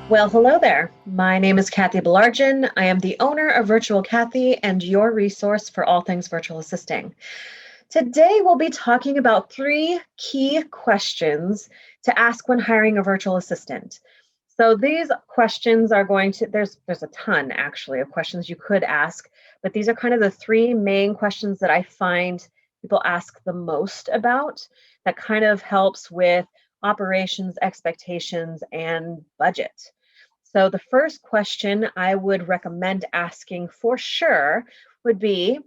Well, hello there. My name is Cathy Baillargeon. I am the owner of Virtual Cathy and your resource for all things virtual assisting. Today, we'll be talking about 3 key questions to ask when hiring a virtual assistant. So these questions are going to, there's a ton actually of questions you could ask, but these are kind of the 3 main questions that I find people ask the most about that kind of helps with operations, expectations, and budget. So the first question I would recommend asking for sure would be,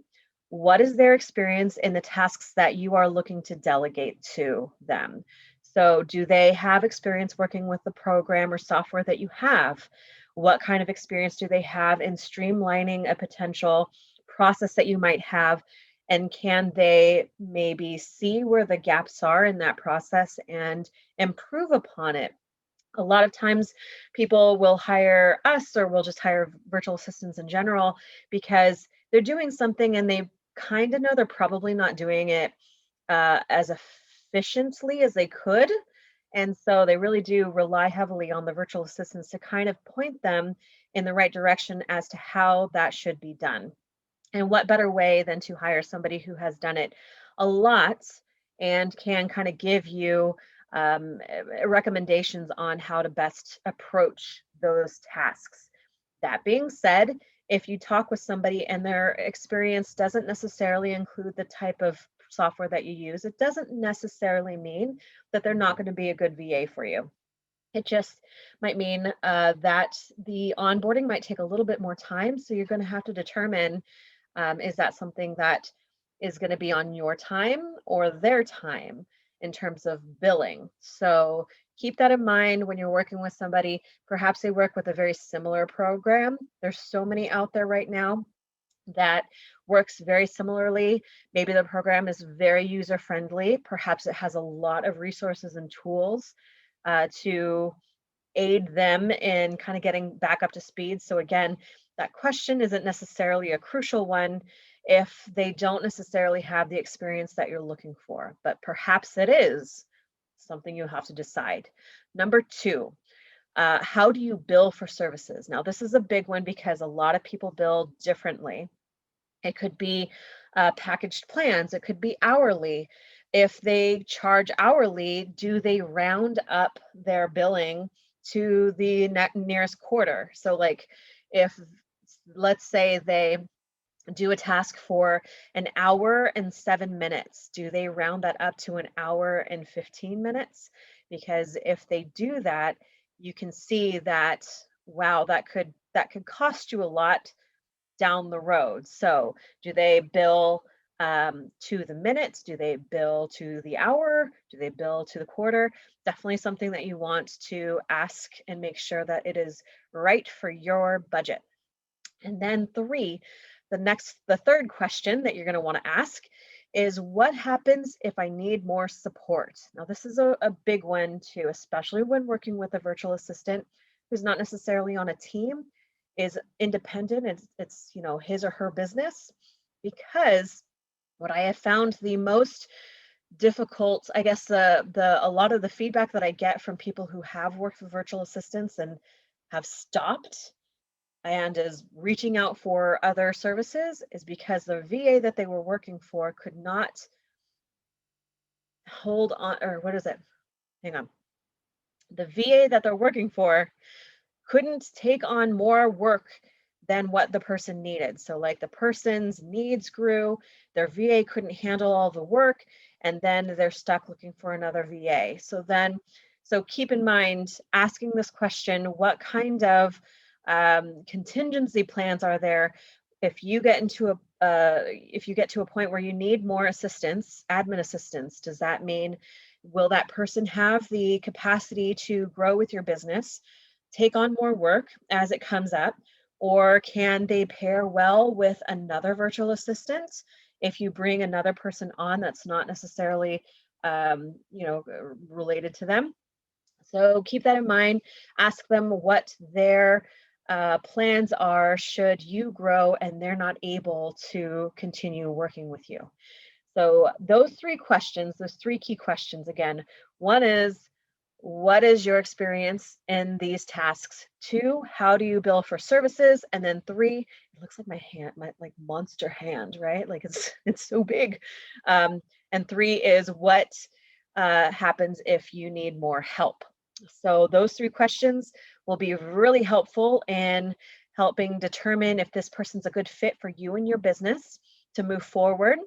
what is their experience in the tasks that you are looking to delegate to them? So do they have experience working with the program or software that you have? What kind of experience do they have in streamlining a potential process that you might have? And can they maybe see where the gaps are in that process and improve upon it? A lot of times people will hire us or will just hire virtual assistants in general because they're doing something and they kind of know they're probably not doing it as efficiently as they could. And so they really do rely heavily on the virtual assistants to kind of point them in the right direction as to how that should be done. And what better way than to hire somebody who has done it a lot and can kind of give you recommendations on how to best approach those tasks. That being said, if you talk with somebody and their experience doesn't necessarily include the type of software that you use, it doesn't necessarily mean that they're not going to be a good VA for you. It just might mean that the onboarding might take a little bit more time. So you're going to have to determine, is that something that is going to be on your time or their time in terms of billing? So keep that in mind when you're working with somebody. Perhaps they work with a very similar program. There's so many out there right now that works very similarly. Maybe the program is very user friendly. Perhaps it has a lot of resources and tools to aid them in kind of getting back up to speed. So again, that question isn't necessarily a crucial one if they don't necessarily have the experience that you're looking for, but perhaps it is something you have to decide. Number 2, how do you bill for services? Now, this is a big one because a lot of people bill differently. It could be packaged plans, it could be hourly. If they charge hourly, do they round up their billing to the nearest quarter? So, like, if let's say they do a task for an hour and 7 minutes, do they round that up to an hour and 15 minutes? Because if they do that, you can see that, wow, that could cost you a lot down the road. So, do they bill to the minutes? Do they bill to the hour? Do they bill to the quarter? Definitely something that you want to ask and make sure that it is right for your budget. And then 3, the third question that you're going to want to ask is, what happens if I need more support? Now, this is a big one too, especially when working with a virtual assistant who's not necessarily on a team, is independent. It's his or her business, because what I have found the most difficult, I guess, the a lot of the feedback that I get from people who have worked with virtual assistants and have stopped and is reaching out for other services is because the VA that they were working for could not hold on, or what is it? Hang on. The VA that they're working for couldn't take on more work than what the person needed. So, like, the person's needs grew, their VA couldn't handle all the work, and then they're stuck looking for another VA. So keep in mind asking this question: what kind of contingency plans are there if you get to a point where you need more assistance, admin assistance? Does that mean, will that person have the capacity to grow with your business, take on more work as it comes up, or can they pair well with another virtual assistant if you bring another person on that's not necessarily related to them? So keep that in mind. Ask them what their plans are should you grow and they're not able to continue working with you. So those 3 questions, those 3 key questions again. One is, what is your experience in these tasks? 2, how do you bill for services? And then 3, it looks like my hand, my like monster hand, right? Like it's it's so big. And 3 is what happens if you need more help. So those 3 questions will be really helpful in helping determine if this person's a good fit for you and your business to move forward.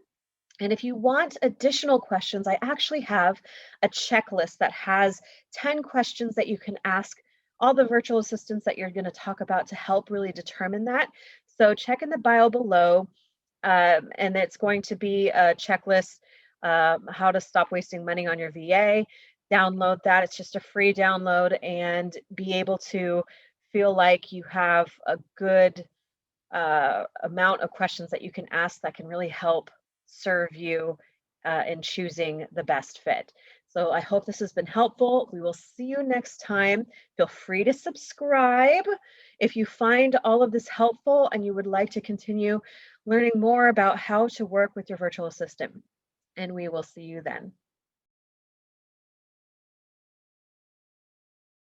And if you want additional questions, I actually have a checklist that has 10 questions that you can ask all the virtual assistants that you're going to talk about to help really determine that. So check in the bio below, and it's going to be a checklist, how to stop wasting money on your VA. Download that. It's just a free download and be able to feel like you have a good amount of questions that you can ask that can really help serve you in choosing the best fit. So I hope this has been helpful. We will see you next time. Feel free to subscribe if you find all of this helpful and you would like to continue learning more about how to work with your virtual assistant. And we will see you then.